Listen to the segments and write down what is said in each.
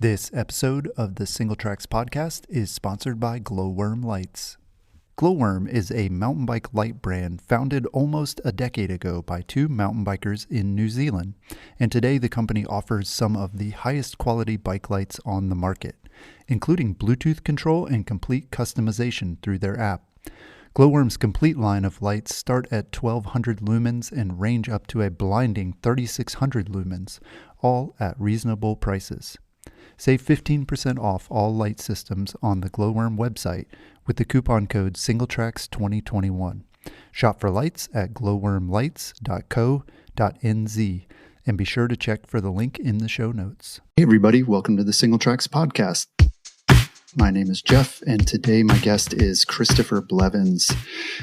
This episode of the Single Tracks podcast is sponsored by Glowworm Lights. Glowworm is a mountain bike light brand founded almost a decade ago by two mountain bikers in New Zealand, and today the company offers some of the highest quality bike lights on the market, including Bluetooth control and complete customization through their app. Glowworm's complete line of lights start at 1200 lumens and range up to a blinding 3600 lumens, all at reasonable prices. Save 15% off all light systems on the Glowworm website with the coupon code SingleTracks2021. Shop for lights at glowwormlights.co.nz and be sure to check for the link in the show notes. Hey everybody, welcome to the Single Tracks podcast. My name is Jeff, and today my guest is Christopher Blevins.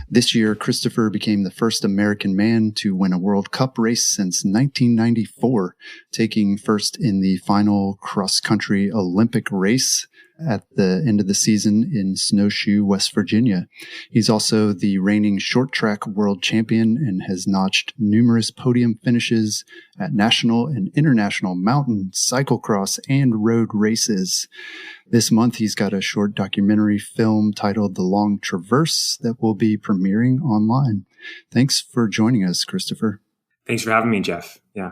This year, Christopher became the first American man to win a World Cup race since 1994, taking first in the final cross-country Olympic race at the end of the season in Snowshoe, West Virginia. He's also the reigning short track world champion and has notched numerous podium finishes at national and international mountain, cyclocross, and road races. This month, he's got a short documentary film titled The Long Traverse that will be premiering online. Thanks for joining us, Christopher. Thanks for having me, Jeff. Yeah.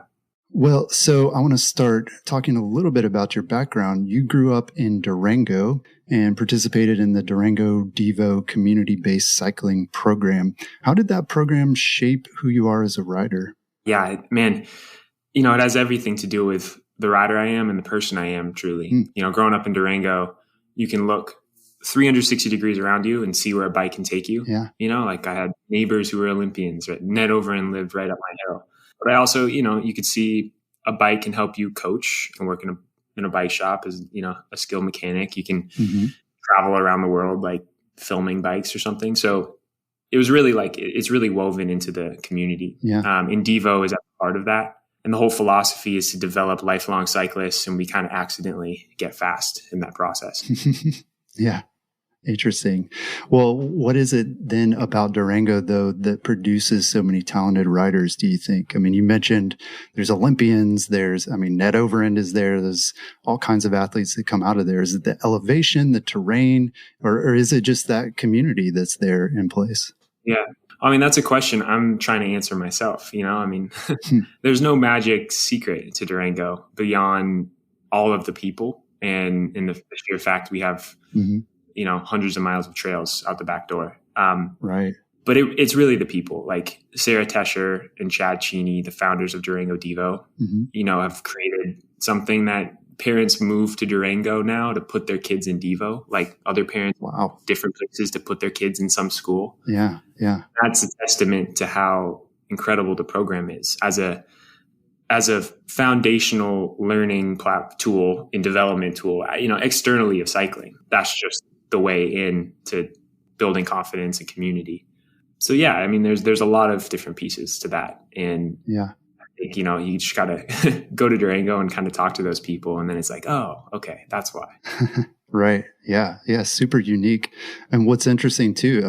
Well, so I want to start talking a little bit about your background. You grew up in Durango and participated in the Durango DEVO community-based cycling program. How did that program shape who you are as a rider? Yeah, man, it has everything to do with the rider I am and the person I am, truly. Growing up in Durango, you can look 360 degrees around you and see where a bike can take you. Yeah. I had neighbors who were Olympians, right? Net over and lived right up my hill. But I also, you could see a bike can help you coach and work in a bike shop as, a skilled mechanic. You can travel around the world, like filming bikes or something. So it was really it's really woven into the community. Yeah. And DEVO is at the heart of that. And the whole philosophy is to develop lifelong cyclists, and we kind of accidentally get fast in that process. Yeah. Interesting. Well, what is it then about Durango, though, that produces so many talented riders, do you think? I mean, you mentioned there's Olympians, Ned Overend is there. There's all kinds of athletes that come out of there. Is it the elevation, the terrain, or is it just that community that's there in place? Yeah. That's a question I'm trying to answer myself. There's no magic secret to Durango beyond all of the people and in the sheer fact we have, hundreds of miles of trails out the back door. Right. But it's really the people like Sarah Tesher and Chad Cheney, the founders of Durango DEVO, have created something that parents move to Durango now to put their kids in DEVO, like other parents, different places to put their kids in some school. Yeah. Yeah. That's a testament to how incredible the program is as a foundational learning tool and development tool, externally of cycling. That's just the way in to building confidence and community. So yeah, there's a lot of different pieces to that. And yeah, I think, you just gotta go to Durango and kind of talk to those people. And then it's like, oh, okay, that's why. Right. Yeah. Yeah. Super unique. And what's interesting too,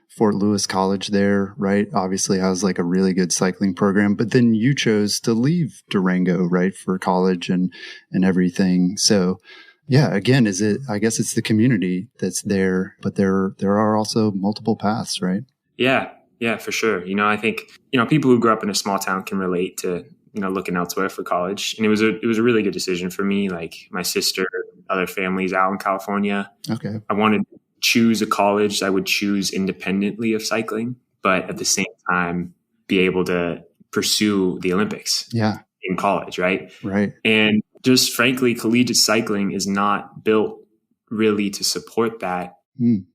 Fort Lewis College there, right, obviously has like a really good cycling program, but then you chose to leave Durango, right, for college and everything. So yeah, again, I guess it's the community that's there, but there are also multiple paths, right? Yeah, for sure. I think, people who grew up in a small town can relate to, looking elsewhere for college. And it was a really good decision for me. Like my sister, other families out in California. Okay. I wanted to choose a college I would choose independently of cycling, but at the same time, be able to pursue the Olympics in college, right? Right. And just frankly, collegiate cycling is not built really to support that in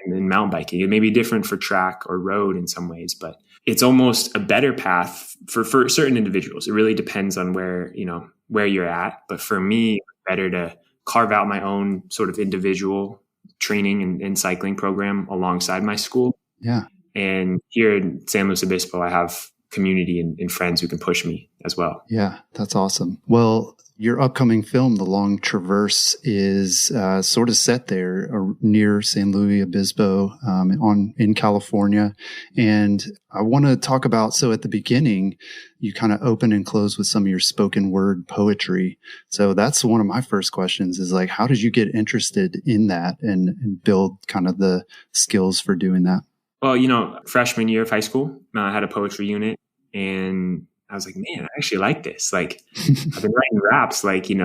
mountain biking. It may be different for track or road in some ways, but it's almost a better path for certain individuals. It really depends on where you're at. But for me, it's better to carve out my own sort of individual training and cycling program alongside my school. Yeah. And here in San Luis Obispo, I have community and friends who can push me as well. Yeah, that's awesome. Well, Your upcoming film, The Long Traverse, is sort of set there near San Luis Obispo in California. And I want to talk about, so at the beginning, you kind of open and close with some of your spoken word poetry. So that's one of my first questions is like, how did you get interested in that and build kind of the skills for doing that? Well, freshman year of high school, I had a poetry unit, and I was like, man, I actually like this. Like, I've been writing raps like, a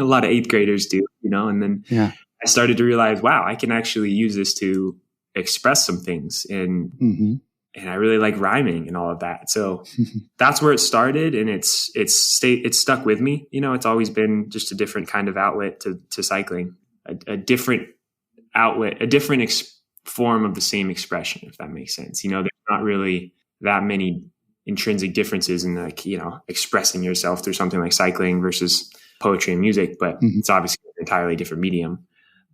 lot of 8th graders do, and then I started to realize, wow, I can actually use this to express some things. And I really like rhyming and all of that. So that's where it started. And it's stuck with me. It's always been just a different kind of outlet to cycling, a different outlet, a different form of the same expression, if that makes sense. There's not really that many intrinsic differences in expressing yourself through something like cycling versus poetry and music, but it's obviously an entirely different medium.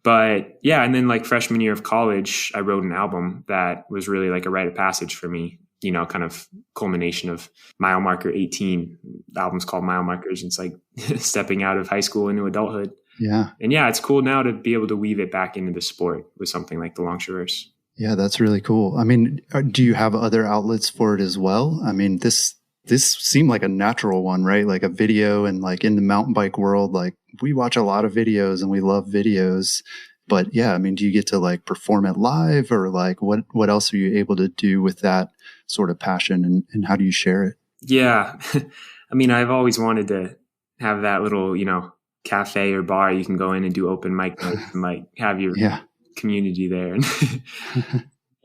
But yeah, and then like freshman year of college, I wrote an album that was really like a rite of passage for me, kind of culmination of mile marker 18. The album's called Mile Markers. And it's like stepping out of high school into adulthood. Yeah. And yeah, it's cool now to be able to weave it back into the sport with something like The Long Traverse. Yeah, that's really cool. I mean, do you have other outlets for it as well? I mean, this seemed like a natural one, right? Like a video, and like in the mountain bike world, like we watch a lot of videos and we love videos. But yeah, I mean, do you get to like perform it live, or like what else are you able to do with that sort of passion, and how do you share it? Yeah. I mean, I've always wanted to have that little, cafe or bar you can go in and do open mic nights and like have your community there. And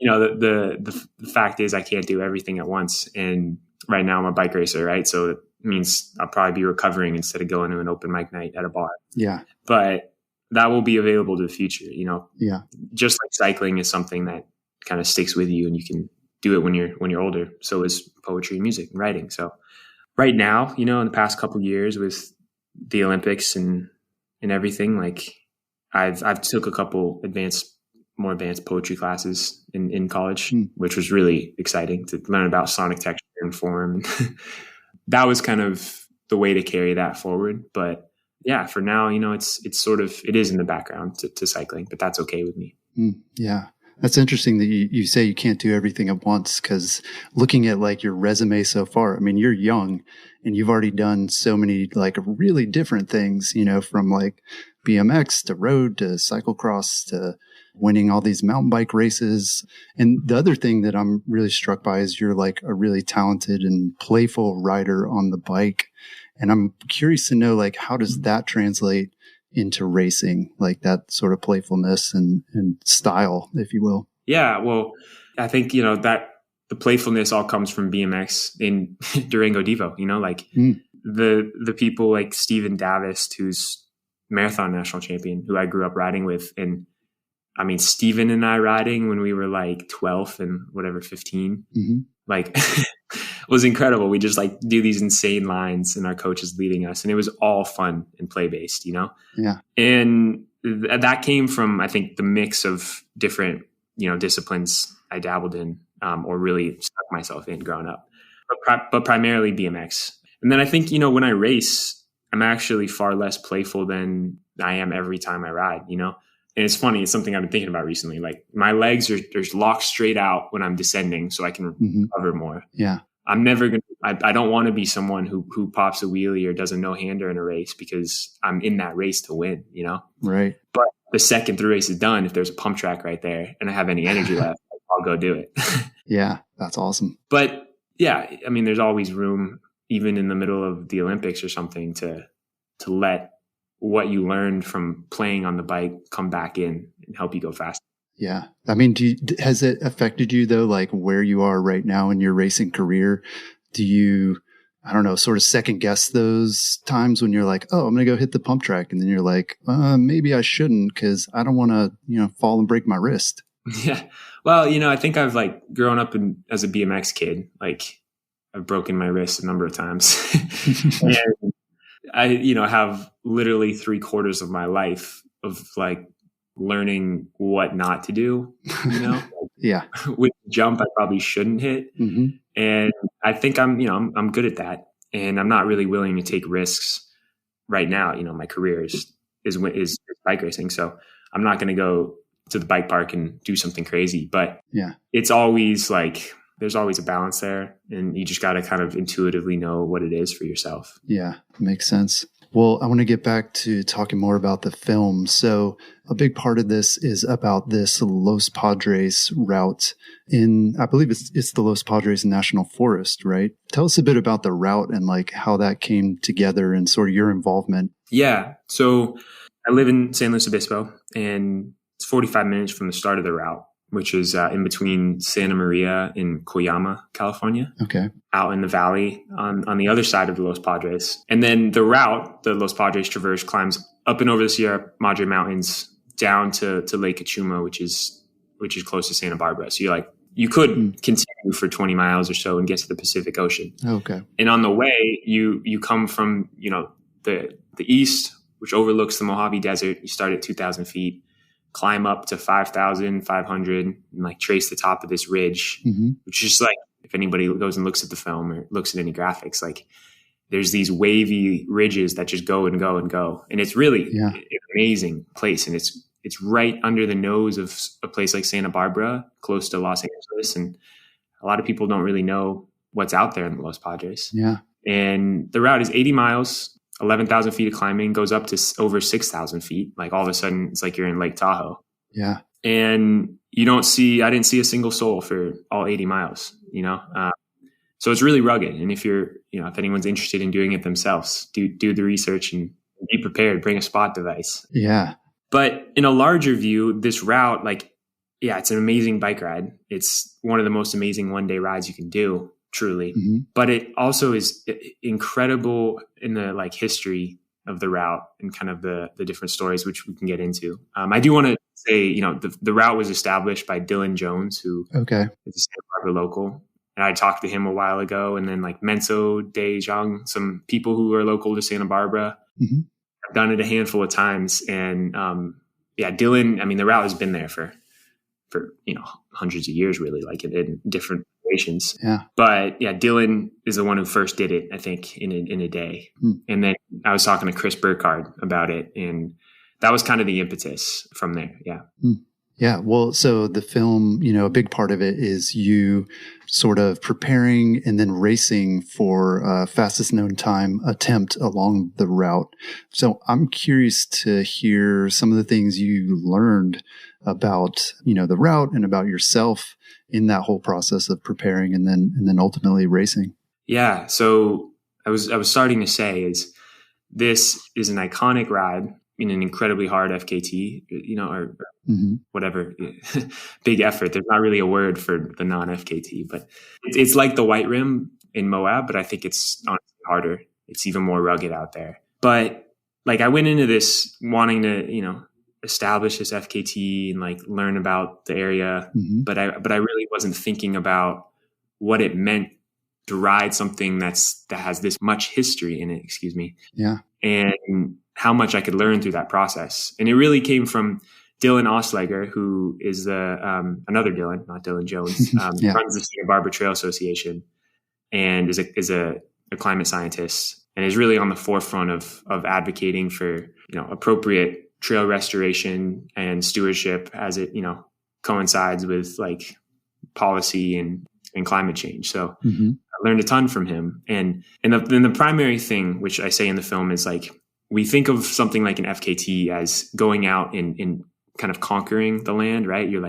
the fact is I can't do everything at once. And right now I'm a bike racer, right? So it means I'll probably be recovering instead of going to an open mic night at a bar. Yeah. But that will be available to the future, Yeah. Just like cycling is something that kind of sticks with you and you can do it when you're older. So is poetry and music and writing. So right now, in the past couple of years with the Olympics and everything, like I've took a couple more advanced poetry classes in college, which was really exciting to learn about sonic texture and form. That was kind of the way to carry that forward. But yeah, for now, it's sort of, it is in the background to cycling, but that's okay with me. Yeah. That's interesting that you say you can't do everything at once, because looking at like your resume so far, I mean, you're young and you've already done so many like really different things, from like BMX to road to cyclocross to winning all these mountain bike races. And the other thing that I'm really struck by is you're like a really talented and playful rider on the bike. And I'm curious to know, like, how does that translate into racing, like that sort of playfulness and style, if you will? Yeah, well, I think, that the playfulness all comes from BMX in Durango DEVO, like the people like Steven Davis, who's marathon national champion, who I grew up riding with. And I mean, Steven and I riding when we were like 12 and whatever, 15, like was incredible. We just like do these insane lines and our coach is leading us, and it was all fun and play based, Yeah. And that came from, I think, the mix of different, disciplines I dabbled in, or really stuck myself in growing up, but primarily BMX. And then I think, when I race, I'm actually far less playful than I am every time I ride, And it's funny. It's something I've been thinking about recently. Like my legs are locked straight out when I'm descending so I can recover more. Yeah. I'm never going to, I don't want to be someone who pops a wheelie or does a no-hander in a race, because I'm in that race to win, Right. But the second the race is done, if there's a pump track right there and I have any energy left, I'll go do it. Yeah. That's awesome. But yeah, I mean, there's always room, even in the middle of the Olympics or something, to let what you learned from playing on the bike come back in and help you go faster. Yeah. I mean, has it affected you though, like where you are right now in your racing career? Do you, I don't know, sort of second guess those times when you're like, oh, I'm going to go hit the pump track. And then you're like, maybe I shouldn't, because I don't want to, fall and break my wrist. Yeah. Well, I think I've like grown up as a BMX kid, like I've broken my wrist a number of times. And I, have literally 3/4 of my life of like learning what not to do, Yeah. With jump, I probably shouldn't hit. And I think I'm good at that. And I'm not really willing to take risks right now, my career is bike racing. So I'm not going to go to the bike park and do something crazy, but it's always like, there's always a balance there, and you just got to kind of intuitively know what it is for yourself. Yeah, makes sense. Well, I want to get back to talking more about the film. So a big part of this is about this Los Padres route I believe it's the Los Padres National Forest, right? Tell us a bit about the route and like how that came together and sort of your involvement. Yeah. So I live in San Luis Obispo, and it's 45 minutes from the start of the route, which is in between Santa Maria and Coyama, California. Okay. Out in the valley on the other side of the Los Padres. And then the route the Los Padres traverse climbs up and over the Sierra Madre Mountains down to Lake Cachuma, which is close to Santa Barbara. So you could continue for 20 miles or so and get to the Pacific Ocean. Okay. And on the way, you come from, the east, which overlooks the Mojave Desert. You start at 2,000 feet, climb up to 5,500 and like trace the top of this ridge, which is like, if anybody goes and looks at the film or looks at any graphics, like there's these wavy ridges that just go and go and go. And it's really an amazing place. And it's right under the nose of a place like Santa Barbara, close to Los Angeles. And a lot of people don't really know what's out there in the Los Padres. Yeah. And the route is 80 miles, 11,000 feet of climbing, goes up to over 6,000 feet. Like all of a sudden it's like you're in Lake Tahoe. Yeah. And I didn't see a single soul for all 80 miles, so it's really rugged. And if if anyone's interested in doing it themselves, do the research and be prepared, bring a spot device. Yeah. But in a larger view, this route, it's an amazing bike ride. It's one of the most amazing one-day rides you can do, truly. Mm-hmm. But it also is incredible in the history of the route and kind of the different stories, which we can get into. I do want to say, the route was established by Dylan Jones, who is a Santa Barbara local. And I talked to him a while ago, and then Menzo De Jong, some people who are local to Santa Barbara. Mm-hmm. I've done it a handful of times. And Dylan, the route has been there for hundreds of years, really, in different iterations. Yeah. But Dylan is the one who first did it, I think, in a day. And then I was talking to Chris Burkhardt about it, and that was kind of the impetus from there. Yeah. Yeah. Well, so the film, a big part of it is you sort of preparing and then racing for fastest known time attempt along the route. So I'm curious to hear some of the things you learned about, the route and about yourself in that whole process of preparing and then ultimately racing. Yeah. So I was starting to say this is an iconic ride in an incredibly hard FKT, or whatever, big effort. There's not really a word for the non-FKT, but it's like the White Rim in Moab, but I think it's honestly harder. It's even more rugged out there. But I went into this wanting to, establish this FKT and learn about the area, but I really wasn't thinking about what it meant to ride something that has this much history in it. Excuse me. Yeah. And how much I could learn through that process. And it really came from Dylan Oslegger, who is another Dylan, not Dylan Jones, runs the Santa Barbara Trail Association and is a climate scientist and is really on the forefront of advocating for, appropriate trail restoration and stewardship as it, coincides with policy and climate change. So I learned a ton from him. And the primary thing, which I say in the film, is we think of something like an FKT as going out and kind of conquering the land, right? You're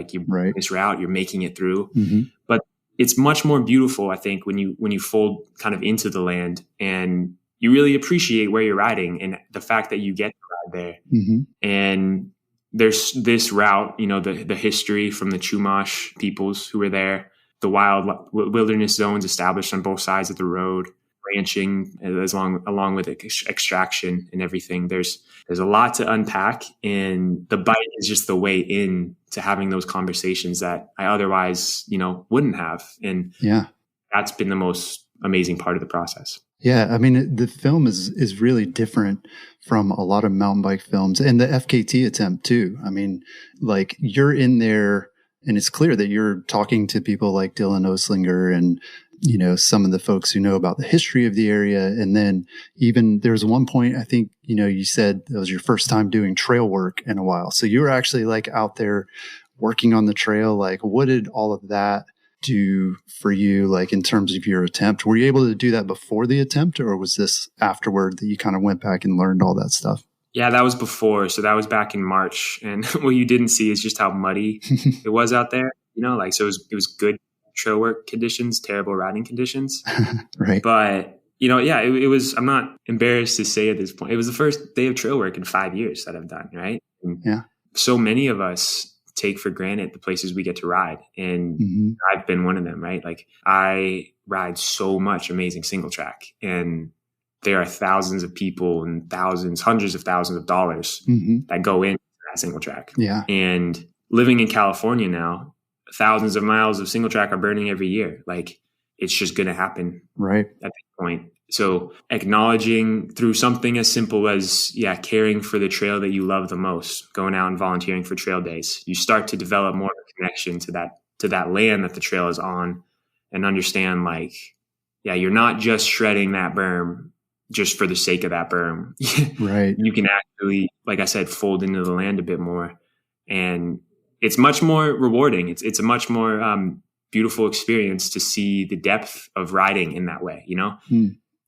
this route, you're making it through. Mm-hmm. But it's much more beautiful, I think, when you fold kind of into the land and you really appreciate where you're riding and the fact that you get to ride there. Mm-hmm. And there's this route, the history from the Chumash peoples who were there, the wild wilderness zones established on both sides of the road, ranching along with extraction and everything. There's a lot to unpack, and the bike is just the way in to having those conversations that I otherwise, wouldn't have. And that's been the most amazing part of the process. Yeah. The film is really different from a lot of mountain bike films and the FKT attempt too. You're in there and it's clear that you're talking to people like Dylan Oslinger and some of the folks who know about the history of the area. And then even there was one point, I think, you said it was your first time doing trail work in a while. So you were actually like out there working on the trail. Like, what did all of that do for you, like in terms of your attempt? Were you able to do that before the attempt, or was this afterward that you kind of went back and learned all that stuff? Yeah, that was before. So that was back in March. And what you didn't see is just how muddy it was out there. So it was good trail work conditions, terrible riding conditions. Right. But, it was, I'm not embarrassed to say at this point, it was the first day of trail work in 5 years that I've done. Right. And yeah. So many of us take for granted the places we get to ride. And I've been one of them, right? Like I ride so much amazing single track, and there are thousands of people and hundreds of thousands of dollars that go into that single track. Yeah. And living in California now, thousands of miles of single track are burning every year. Like it's just going to happen right at this point. So acknowledging through something as simple as, caring for the trail that you love the most, going out and volunteering for trail days, you start to develop more of a connection to that land that the trail is on, and understand like, you're not just shredding that berm just for the sake of that berm. Right. You can actually, like I said, fold into the land a bit more, and it's much more rewarding. It's a much more beautiful experience to see the depth of riding in that way.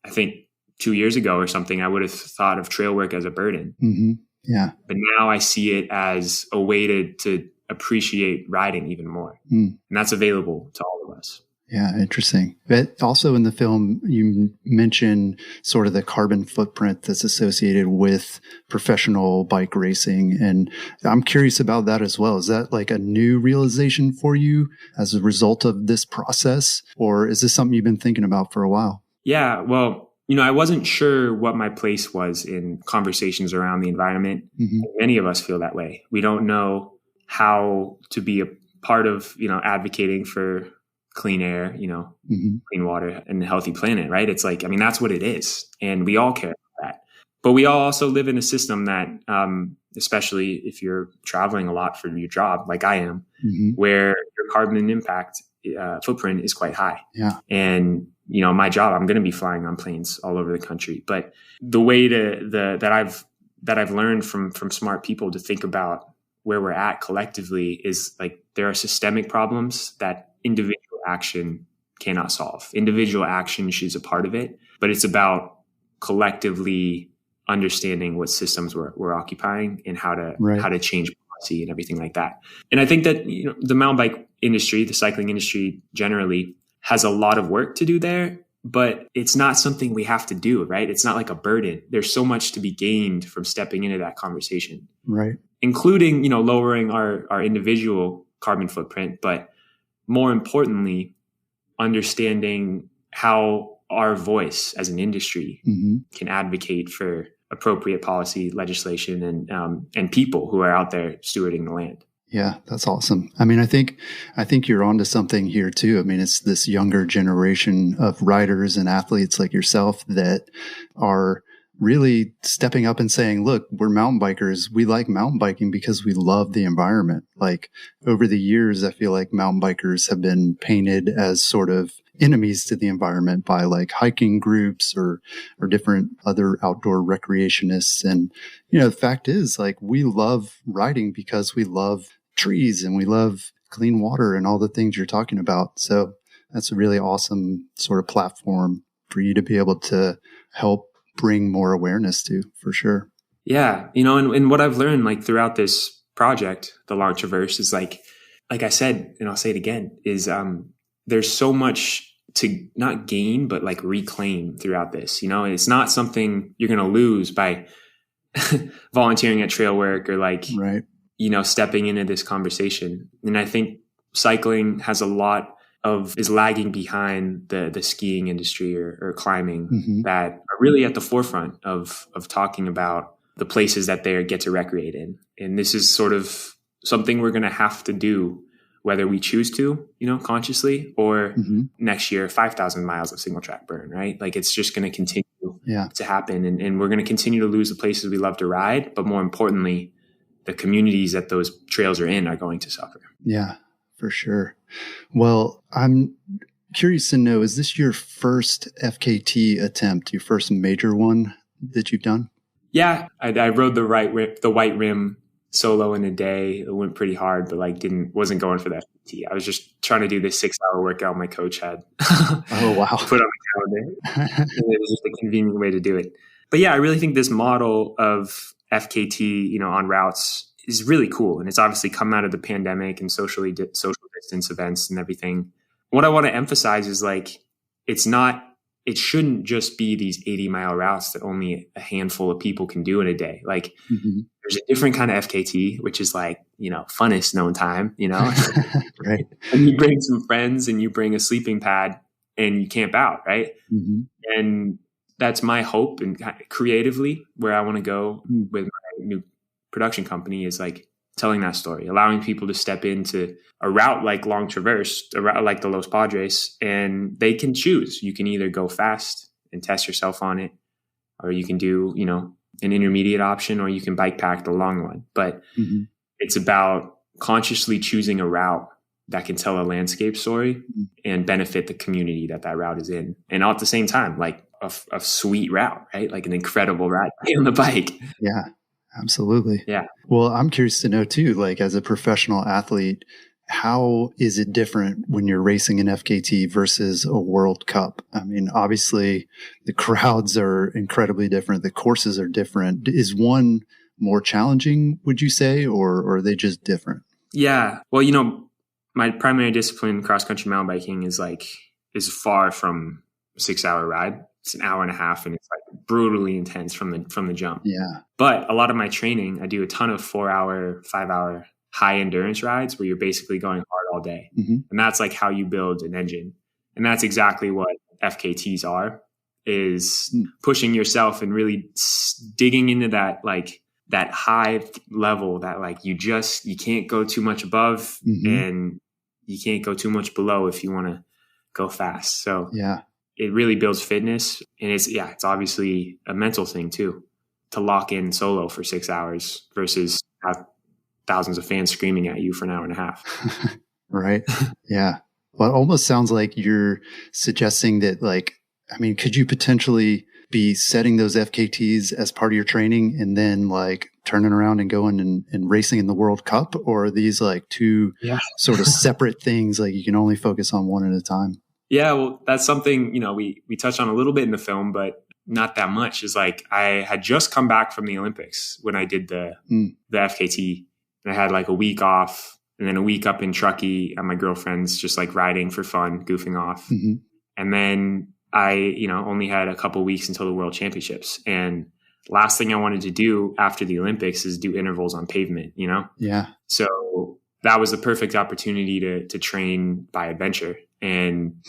I think 2 years ago or something, I would have thought of trail work as a burden. Yeah. But now I see it as a way to appreciate riding even more. And that's available to all of us. Yeah, interesting. But also in the film, you mention sort of the carbon footprint that's associated with professional bike racing. And I'm curious about that as well. Is that like a new realization for you as a result of this process? Or is this something you've been thinking about for a while? Yeah, well, I wasn't sure what my place was in conversations around the environment. Many of us feel that way. We don't know how to be a part of, advocating for clean air, clean water and a healthy planet, right? It's like, that's what it is. And we all care about that. But we all also live in a system that, especially if you're traveling a lot for your job, like I am, where your carbon impact footprint is quite high. Yeah. And, my job, I'm going to be flying on planes all over the country. But the way that I've learned from smart people to think about where we're at collectively is like, there are systemic problems that individual action cannot solve. Individual action is a part of it, but it's about collectively understanding what systems we're occupying and how to change policy and everything like that. And I think that the mountain bike industry, the cycling industry generally, has a lot of work to do there, but it's not something we have to do, right? It's not like a burden. There's so much to be gained from stepping into that conversation, right? Including lowering our individual carbon footprint, but more importantly, understanding how our voice as an industry can advocate for appropriate policy, legislation, and people who are out there stewarding the land. Yeah, that's awesome. I think you're onto something here too. It's this younger generation of riders and athletes like yourself that are really stepping up and saying, look, we're mountain bikers. We like mountain biking because we love the environment. Like over the years, I feel like mountain bikers have been painted as sort of enemies to the environment by like hiking groups or different other outdoor recreationists. And, the fact is like, we love riding because we love trees and we love clean water and all the things you're talking about. So that's a really awesome sort of platform for you to be able to help bring more awareness to, for sure. Yeah. And what I've learned like throughout this project, the Long Traverse, is like I said, and I'll say it again, is there's so much to not gain, but like reclaim throughout this. It's not something you're going to lose by volunteering at trail work or like, right. Stepping into this conversation. And I think cycling has a lot is lagging behind the skiing industry or climbing that are really at the forefront of talking about the places that they get to recreate in. And this is sort of something we're going to have to do, whether we choose to, consciously, or next year, 5,000 miles of single track burn, right? Like it's just going to continue to happen. And we're going to continue to lose the places we love to ride. But more importantly, the communities that those trails are in are going to suffer. Yeah, for sure. Well, I'm curious to know, is this your first FKT attempt, your first major one that you've done? Yeah, I rode the white rim solo in a day. It went pretty hard, but wasn't going for the FKT. I was just trying to do this 6-hour workout my coach had Oh, wow. put on the calendar. And it was just a convenient way to do it. But yeah, I really think this model of FKT, on routes is really cool. And it's obviously come out of the pandemic and social distance events and everything. What I want to emphasize is it shouldn't just be these 80-mile routes that only a handful of people can do in a day. There's a different kind of FKT, which is funnest known time, Right. And you bring some friends and you bring a sleeping pad and you camp out, right? Mm-hmm. And that's my hope, and creatively where I want to go with my new production company is telling that story, allowing people to step into a route like Long Traverse, a route like the Los Padres, and they can choose. You can either go fast and test yourself on it, or you can do, an intermediate option, or you can bike pack the long one. But it's about consciously choosing a route that can tell a landscape story and benefit the community that route is in. And all at the same time, a sweet route, right? Like an incredible ride on the bike. Yeah, absolutely. Yeah. Well, I'm curious to know too, as a professional athlete, how is it different when you're racing an FKT versus a World Cup? I mean, obviously the crowds are incredibly different. The courses are different. Is one more challenging, would you say, or are they just different? Yeah. Well, my primary discipline, cross-country mountain biking, is far from a 6-hour ride. It's an hour and a half, and it's brutally intense from the jump. Yeah. But a lot of my training, I do a ton of 4-hour, 5-hour high endurance rides where you're basically going hard all day. Mm-hmm. And that's how you build an engine. And that's exactly what FKTs are, is pushing yourself and really digging into that high level that you can't go too much above and you can't go too much below if you want to go fast. So yeah, it really builds fitness, and it's obviously a mental thing too, to lock in solo for 6 hours versus have thousands of fans screaming at you for an hour and a half. Right. Yeah. Well, it almost sounds like you're suggesting that could you potentially be setting those FKTs as part of your training and then turning around and going and racing in the World Cup? Or are these two sort of separate things, you can only focus on one at a time? Yeah, well, that's something, we touched on a little bit in the film, but not that much. Is I had just come back from the Olympics when I did the FKT, and I had a week off and then a week up in Truckee at my girlfriend's, just riding for fun, goofing off. Mm-hmm. And then I, only had a couple weeks until the World Championships. And last thing I wanted to do after the Olympics is do intervals on pavement, Yeah. So that was the perfect opportunity to train by adventure. And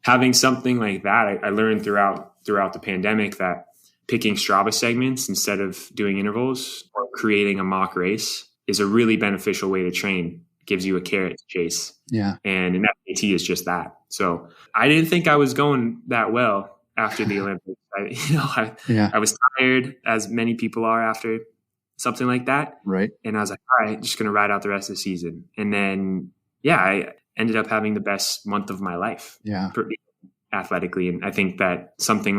having something like that, I learned throughout the pandemic that picking Strava segments instead of doing intervals or creating a mock race is a really beneficial way to train. It gives you a carrot to chase. Yeah. And an FKT is just that. So I didn't think I was going that well after the Olympics. I was tired, as many people are after something like that. Right. And I was like, all right, just going to ride out the rest of the season. And then, I ended up having the best month of my life. Yeah. Athletically. And I think that something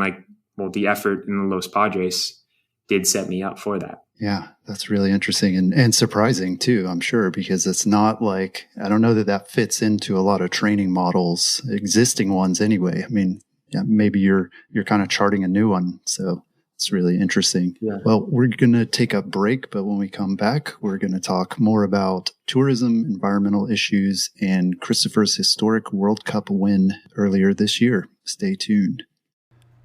the effort in the Los Padres did set me up for that. Yeah, that's really interesting and surprising too, I'm sure, because it's not I don't know that fits into a lot of training models, existing ones anyway. I mean, maybe you're kind of charting a new one. So it's really interesting. Yeah. Well, we're going to take a break, but when we come back, we're going to talk more about tourism, environmental issues, and Christopher's historic World Cup win earlier this year. Stay tuned.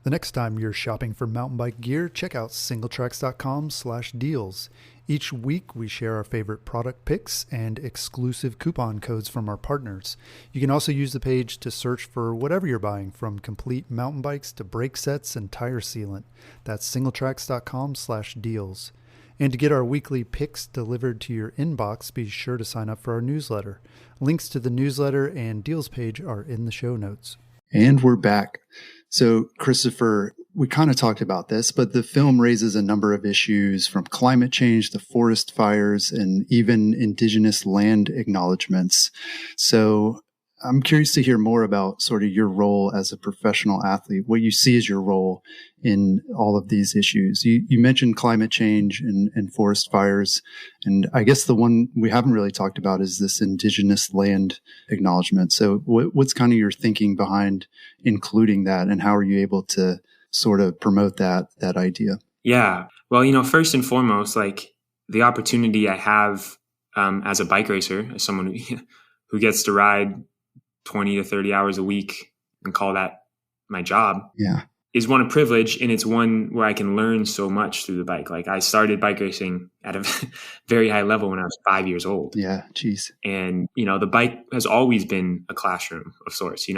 The next time you're shopping for mountain bike gear, check out singletracks.com/deals. Each week, we share our favorite product picks and exclusive coupon codes from our partners. You can also use the page to search for whatever you're buying, from complete mountain bikes to brake sets and tire sealant. That's singletracks.com/deals. And to get our weekly picks delivered to your inbox, be sure to sign up for our newsletter. Links to the newsletter and deals page are in the show notes. And we're back. So, Christopher, we kind of talked about this, but the film raises a number of issues, from climate change to forest fires and even indigenous land acknowledgements. So I'm curious to hear more about sort of your role as a professional athlete, what you see as your role in all of these issues. You mentioned climate change and forest fires. And I guess the one we haven't really talked about is this indigenous land acknowledgement. So what's kind of your thinking behind including that, and how are you able to sort of promote that idea? Yeah. Well, first and foremost, like the opportunity I have as a bike racer, as someone who gets to ride 20 to 30 hours a week and call that my job, is one of privilege. And it's one where I can learn so much through the bike. Like I started bike racing at a very high level when I was 5 years old. Yeah. Geez. And, the bike has always been a classroom of sorts,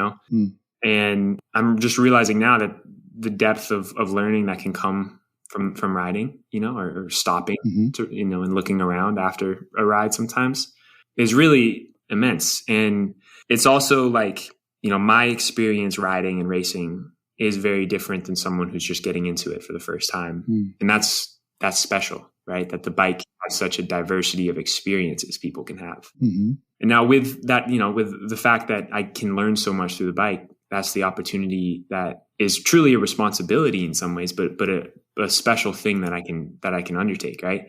and I'm just realizing now that the depth of learning that can come from riding, or stopping to, and looking around after a ride sometimes is really immense. And it's also like, my experience riding and racing is very different than someone who's just getting into it for the first time. And that's special, right? That the bike has such a diversity of experiences people can have. And now with that, with the fact that I can learn so much through the bike, that's the opportunity that is truly a responsibility in some ways, but a special thing that I can undertake, right?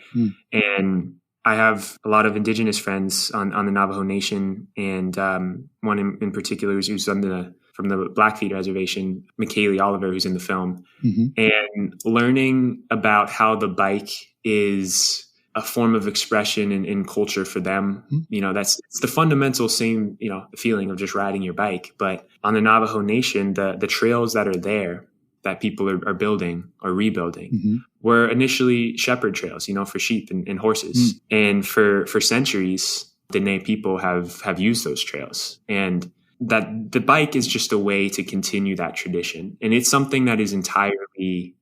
And I have a lot of indigenous friends on the Navajo Nation, and one in particular who's from the Blackfeet Reservation, McKaylee Oliver, who's in the film, and learning about how the bike is a form of expression in culture for them. It's the fundamental same, feeling of just riding your bike. But on the Navajo Nation, the trails that are there that people are building or rebuilding were initially shepherd trails, for sheep and horses. And for centuries, the Dene people have used those trails. And that the bike is just a way to continue that tradition. And it's something that is entirely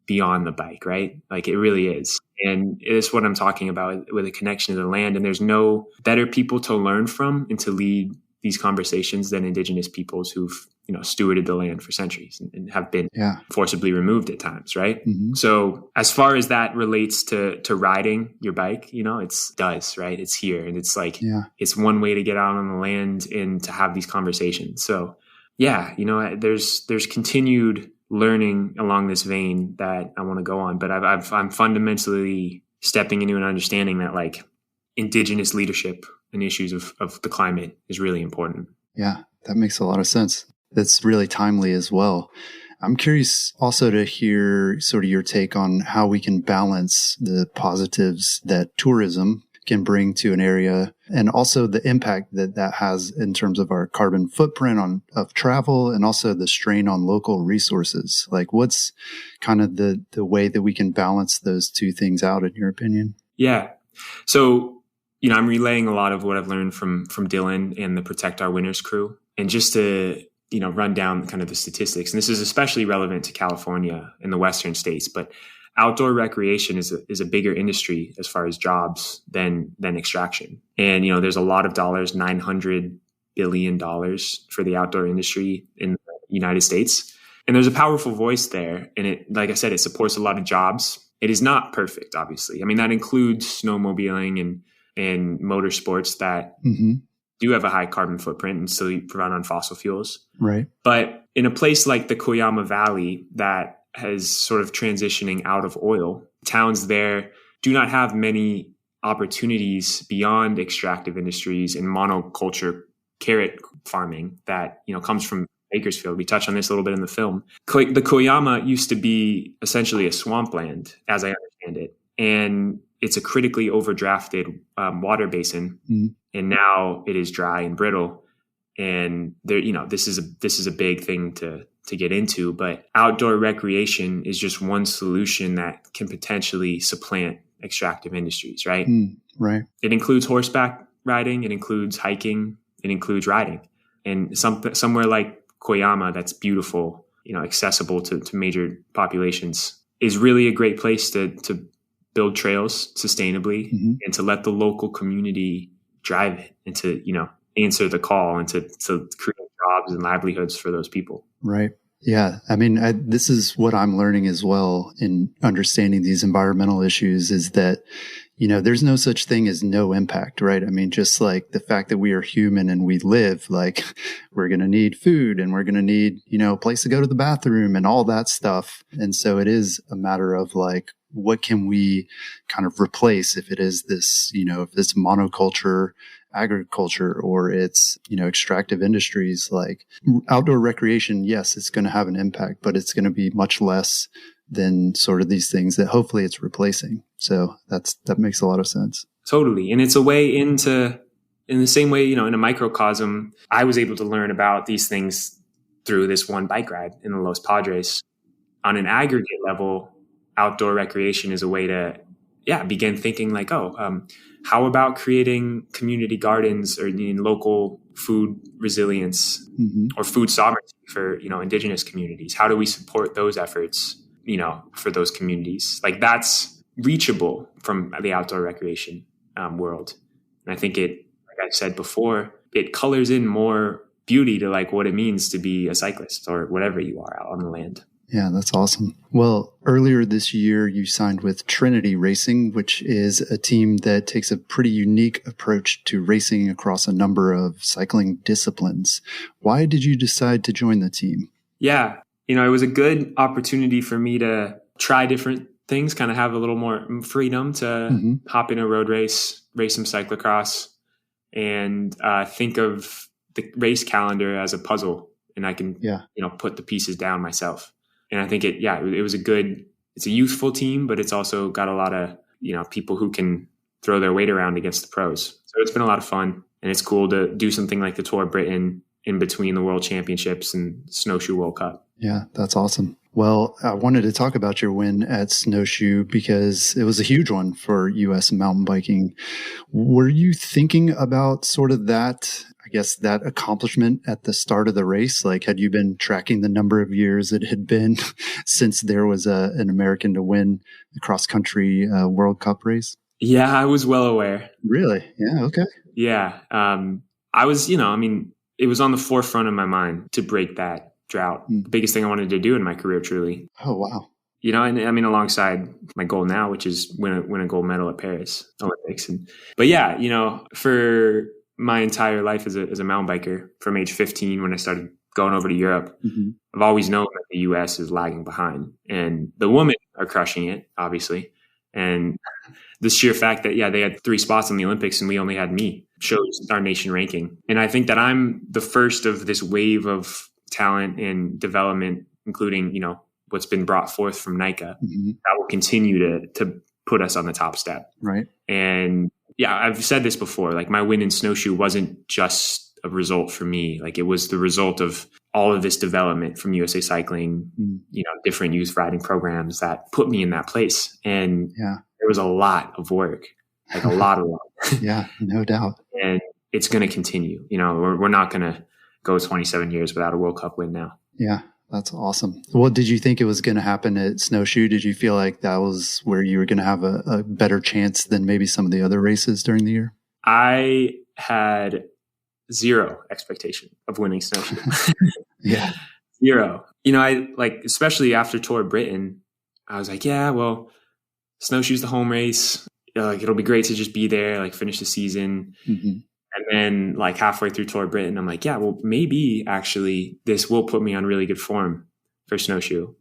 beyond the bike, right? Like it really is. And it's what I'm talking about with a connection to the land. And there's no better people to learn from and to lead these conversations than indigenous peoples who've, stewarded the land for centuries and have been forcibly removed at times, right? So as far as that relates to riding your bike, right? It's here. And it's like, it's one way to get out on the land and to have these conversations. So there's continued learning along this vein that I want to go on, but I'm fundamentally stepping into an understanding that like indigenous leadership and issues of the climate is really important. Yeah, that makes a lot of sense. That's really timely as well. I'm curious also to hear sort of your take on how we can balance the positives that tourism can bring to an area, and also the impact that has in terms of our carbon footprint of travel, and also the strain on local resources. Like what's kind of the way that we can balance those two things out, in your opinion? Yeah. So, I'm relaying a lot of what I've learned from Dylan and the Protect Our Winters crew. And just to, run down kind of the statistics, and this is especially relevant to California and the Western states, but outdoor recreation is a bigger industry as far as jobs than extraction. And, there's a lot of dollars, $900 billion for the outdoor industry in the United States. And there's a powerful voice there. And it, like I said, it supports a lot of jobs. It is not perfect, obviously. I mean, that includes snowmobiling and motorsports that do have a high carbon footprint and still run on fossil fuels. Right. But in a place like the Coyama Valley that has sort of transitioning out of oil, towns there do not have many opportunities beyond extractive industries and monoculture carrot farming that, comes from Bakersfield. We touch on this a little bit in the film. The Coyama used to be essentially a swampland, as I understand it. And it's a critically overdrafted water basin. And now it is dry and brittle. And there, this is a big thing to get into, but outdoor recreation is just one solution that can potentially supplant extractive industries, right? Right. It includes horseback riding, it includes hiking, it includes riding. And somewhere like Coyama, that's beautiful, accessible to major populations, is really a great place to build trails sustainably and to let the local community drive it and to, answer the call and to create jobs and livelihoods for those people. Right. Yeah. I mean, this is what I'm learning as well in understanding these environmental issues, is that, there's no such thing as no impact, right? I mean, just like the fact that we are human and we live, like we're going to need food and we're going to need, a place to go to the bathroom and all that stuff. And so it is a matter of like, what can we kind of replace if it is this, if it's monoculture agriculture or it's, extractive industries like outdoor recreation. Yes, it's going to have an impact, but it's going to be much less than sort of these things that hopefully it's replacing. So that makes a lot of sense. Totally. And it's a way in the same way, in a microcosm, I was able to learn about these things through this one bike ride in the Los Padres. On an aggregate level, outdoor recreation is a way to, begin thinking like, how about creating community gardens or local food resilience or food sovereignty for, indigenous communities? How do we support those efforts, for those communities? Like that's reachable from the outdoor recreation world. And I think it, like I said before, it colors in more beauty to like what it means to be a cyclist or whatever you are out on the land. Yeah, that's awesome. Well, earlier this year, you signed with Trinity Racing, which is a team that takes a pretty unique approach to racing across a number of cycling disciplines. Why did you decide to join the team? Yeah, it was a good opportunity for me to try different things, kind of have a little more freedom to hop in a road race some cyclocross, and think of the race calendar as a puzzle, and I can, put the pieces down myself. And I think it's a youthful team, but it's also got a lot of, people who can throw their weight around against the pros. So it's been a lot of fun, and it's cool to do something like the Tour of Britain in between the World Championships and Snowshoe World Cup. Yeah, that's awesome. Well, I wanted to talk about your win at Snowshoe because it was a huge one for U.S. mountain biking. Were you thinking about sort of that accomplishment at the start of the race? Like, had you been tracking the number of years it had been since there was an American to win the cross-country World Cup race? Yeah, I was well aware. Really? Yeah, okay. Yeah. I was, it was on the forefront of my mind to break that drought. The biggest thing I wanted to do in my career, truly. Oh, wow. And alongside my goal now, which is win a gold medal at Paris Olympics. For my entire life as a mountain biker from age 15, when I started going over to Europe, I've always known that the US is lagging behind, and the women are crushing it, obviously. And the sheer fact that, they had 3 spots in the Olympics and we only had me shows our nation ranking. And I think that I'm the first of this wave of talent and development, including, what's been brought forth from NICA that will continue to put us on the top step. Right. And I've said this before, like my win in Snowshoe wasn't just a result for me. Like it was the result of all of this development from USA Cycling, different youth riding programs that put me in that place. And there was a lot of work, like a lot of work. Yeah, no doubt. And it's going to continue. We're not going to go 27 years without a World Cup win now. Yeah. That's awesome. Well, did you think it was going to happen at Snowshoe? Did you feel like that was where you were going to have a better chance than maybe some of the other races during the year? I had zero expectation of winning Snowshoe. Yeah. Zero. Especially after Tour of Britain, I was like, Snowshoe's the home race. It'll be great to just be there, finish the season. And then halfway through Tour of Britain, I'm like, maybe actually this will put me on really good form for Snowshoe.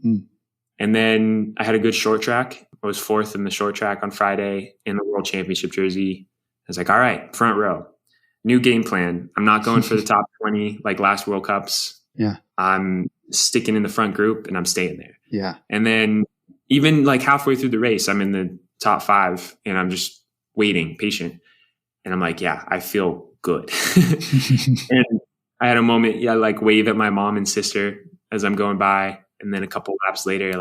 And then I had a good short track. I was 4th in the short track on Friday in the World Championship jersey. I was like, all right, front row, new game plan. I'm not going for the top 20 like last World Cups. Yeah. I'm sticking in the front group and I'm staying there. Yeah. And then even halfway through the race, I'm in the top 5 and I'm just waiting, patient. And I'm like, I feel good. And I had a moment, wave at my mom and sister as I'm going by. And then a couple laps later,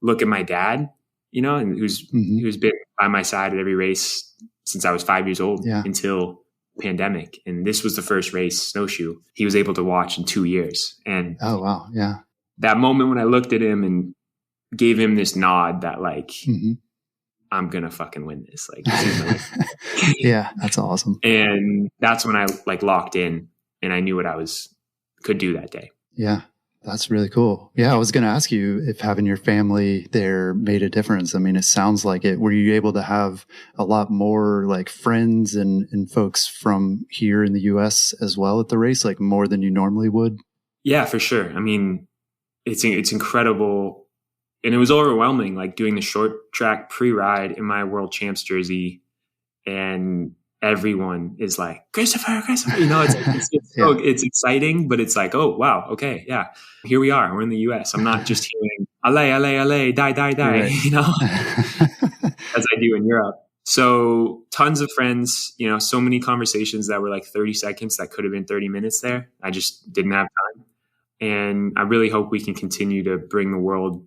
look at my dad, and who's been by my side at every race since I was 5 years old until pandemic. And this was the first race, Snowshoe, he was able to watch in 2 years. And oh, wow. Yeah. That moment when I looked at him and gave him this nod that I'm going to fucking win this. Yeah, that's awesome. And that's when I locked in and I knew what could do that day. Yeah, That's really cool. Yeah, I was going to ask you if having your family there made a difference. I mean, it sounds like it. Were you able to have a lot more like friends and folks from here in the US as well at the race, like more than you normally would? Yeah, for sure. I mean, it's incredible. And it was overwhelming, like doing the short track pre-ride in my world champs jersey, and everyone is like, Christopher, you know, it's exciting, but it's like, oh, wow. Okay. Yeah. Here we are. We're in the US. I'm not just hearing allez, die, right. You know, as I do in Europe. So tons of friends, you know, so many conversations that were like 30 seconds that could have been 30 minutes there. I just didn't have time. And I really hope we can continue to bring the world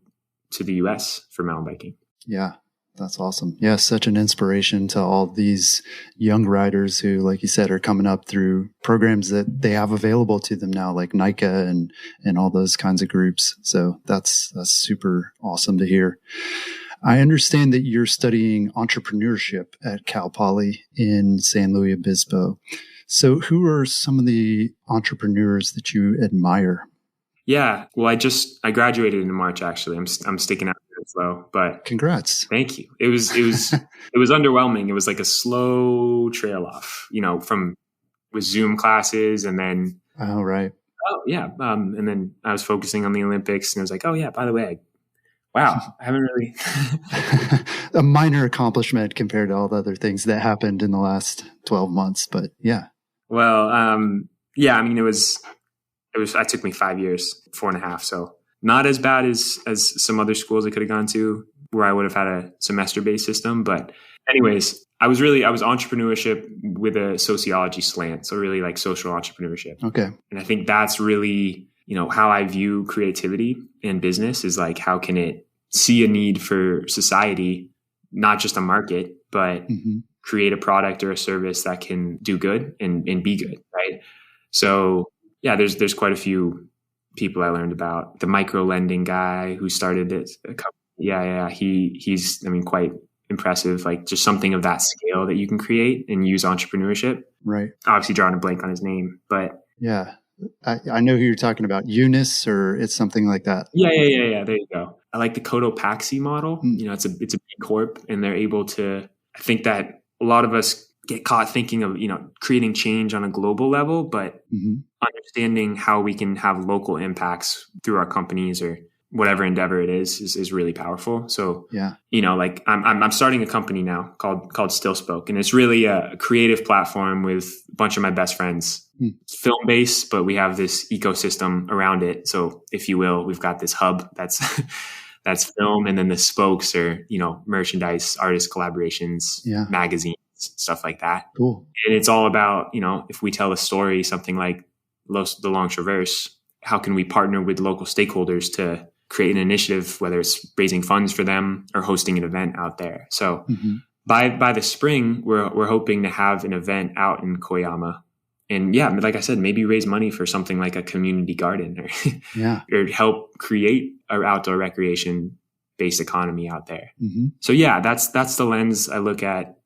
to the US for mountain biking. Yeah. That's awesome. Yeah, such an inspiration to all these young riders who, like you said, are coming up through programs that they have available to them now, like NICA and all those kinds of groups. So that's super awesome to hear. I understand that you're studying entrepreneurship at Cal Poly in San Luis Obispo. So who are some of the entrepreneurs that you admire? Yeah, well, I graduated in March. Actually, I'm sticking out here slow, but congrats. Thank you. It was it was underwhelming. It was like a slow trail off, you know, with Zoom classes, and then and then I was focusing on the Olympics, and I was like, oh yeah, by the way, wow, I haven't really a minor accomplishment compared to all the other things that happened in the last 12 months, but yeah. Well, yeah, I mean, it took me 5 years, 4.5. So not as bad as some other schools I could have gone to where I would have had a semester-based system. But anyways, I was entrepreneurship with a sociology slant. So really like social entrepreneurship. Okay. And I think that's really, you know, how I view creativity in business is like, how can it see a need for society, not just a market, but create a product or a service that can do good and be good. Right. So yeah, there's quite a few people I learned about. The micro lending guy who started it. He's quite impressive. Like just something of that scale that you can create and use entrepreneurship. Right. Obviously, drawing a blank on his name, but yeah, I know who you're talking about. Eunice, or it's something like that. Yeah. There you go. I like the Cotopaxi model. You know, it's a B Corp, and they're able to. I think that a lot of us get caught thinking of, you know, creating change on a global level, but understanding how we can have local impacts through our companies or whatever endeavor it is really powerful. So, yeah, you know, like I'm starting a company now called Still Spoke, and it's really a creative platform with a bunch of my best friends. It's film based, but we have this ecosystem around it. So if you will, we've got this hub that's film, and then the spokes are, you know, merchandise, artist collaborations, magazines, stuff like that. Cool. And it's all about, you know, if we tell a story, something like the Long Traverse, how can we partner with local stakeholders to create an initiative, whether it's raising funds for them or hosting an event out there. So by the spring, we're hoping to have an event out in Koyama. And yeah, like I said, maybe raise money for something like a community garden or help create an outdoor recreation based economy out there. So yeah, that's the lens I look at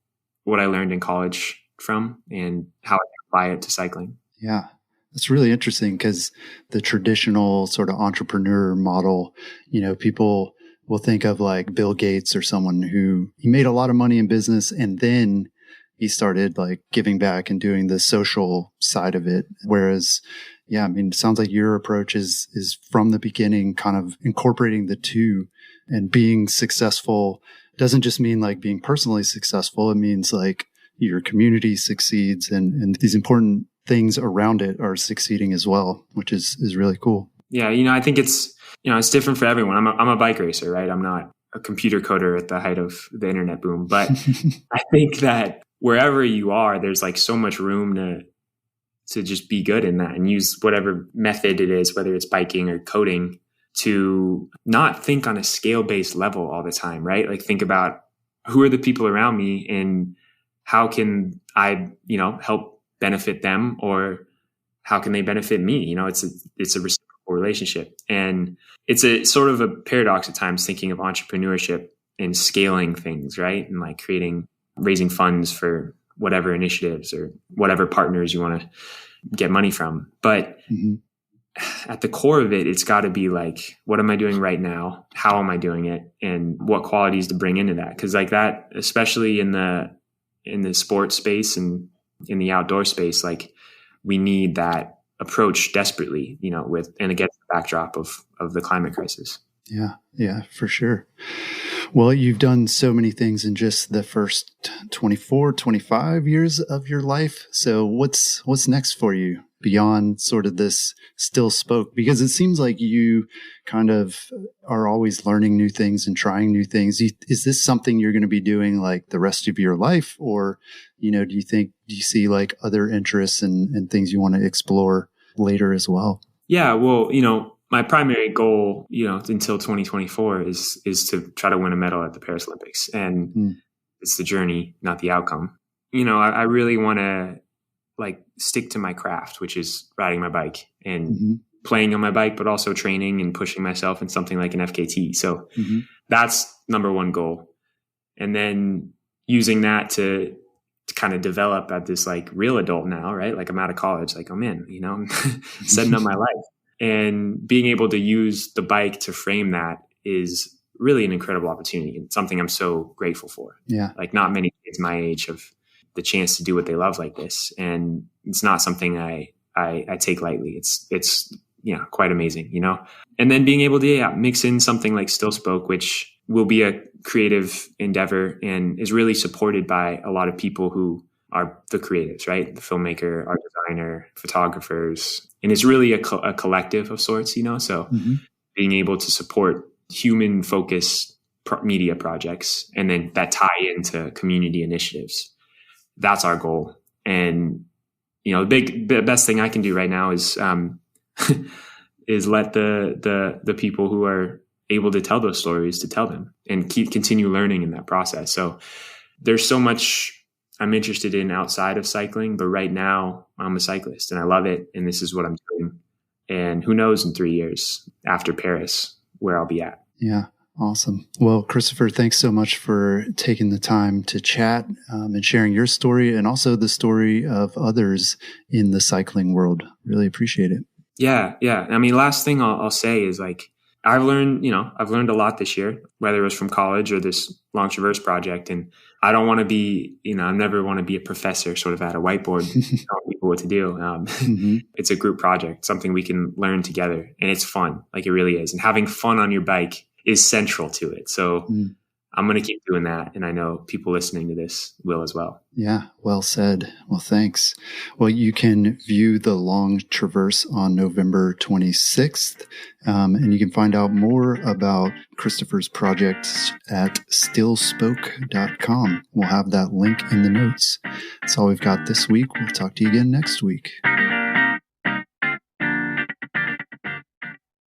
what I learned in college from and how I apply it to cycling. Yeah. That's really interesting because the traditional sort of entrepreneur model, you know, people will think of like Bill Gates or someone who he made a lot of money in business and then he started like giving back and doing the social side of it. Whereas, yeah, I mean, it sounds like your approach is from the beginning kind of incorporating the two, and being successful doesn't just mean like being personally successful. It means like your community succeeds and these important things around it are succeeding as well, which is really cool. Yeah. You know, I think it's different for everyone. I'm a bike racer, right? I'm not a computer coder at the height of the internet boom, but I think that wherever you are, there's like so much room to just be good in that and use whatever method it is, whether it's biking or coding, to not think on a scale-based level all the time, right? Like think about who are the people around me and how can I, you know, help benefit them, or how can they benefit me? You know, it's a reciprocal relationship. And it's a sort of a paradox at times thinking of entrepreneurship and scaling things, right? And like raising funds for whatever initiatives or whatever partners you want to get money from. But at the core of it, it's got to be like, what am I doing right now? How am I doing it? And what qualities to bring into that? Because like that, especially in the sports space and in the outdoor space, like we need that approach desperately, and against the backdrop of the climate crisis. Yeah, for sure. Well, you've done so many things in just the first 24, 25 years of your life. So what's next for you beyond sort of this still spoke? Because it seems like you kind of are always learning new things and trying new things. Is this something you're going to be doing like the rest of your life? Or, do you see like other interests and things you want to explore later as well? Yeah, well, my primary goal, until 2024 is to try to win a medal at the Paris Olympics. And it's the journey, not the outcome. I really want to like stick to my craft, which is riding my bike and playing on my bike, but also training and pushing myself in something like an FKT. So that's number one goal. And then using that to kind of develop at this like real adult now, right? Like I'm out of college, like I'm in, I'm setting up my life. And being able to use the bike to frame that is really an incredible opportunity and something I'm so grateful for. Yeah. Like not many kids my age have the chance to do what they love like this. And it's not something I take lightly. It's quite amazing, And then being able to mix in something like Still Spoke, which will be a creative endeavor and is really supported by a lot of people who are the creatives, right? The filmmaker, art designer, photographers. And it's really a collective of sorts, So being able to support human focused media projects and then that tie into community initiatives. That's our goal. And, the best thing I can do right now is, is let the people who are able to tell those stories to tell them and continue learning in that process. So there's so much I'm interested in outside of cycling, but right now I'm a cyclist and I love it. And this is what I'm doing. And who knows in 3 years after Paris, where I'll be at. Yeah. Awesome. Well, Christopher, thanks so much for taking the time to chat and sharing your story and also the story of others in the cycling world. Really appreciate it. Yeah. I mean, last thing I'll say is like, I've learned a lot this year, whether it was from college or this Long Traverse project. And I don't want to be, I never want to be a professor sort of at a whiteboard telling people what to do. It's a group project, something we can learn together. And it's fun, like it really is. And having fun on your bike is central to it. So I'm going to keep doing that. And I know people listening to this will as well. Yeah, well said. Well, thanks. Well, you can view the Long Traverse on November 26th. And you can find out more about Christopher's project at stillspoke.com. We'll have that link in the notes. That's all we've got this week. We'll talk to you again next week.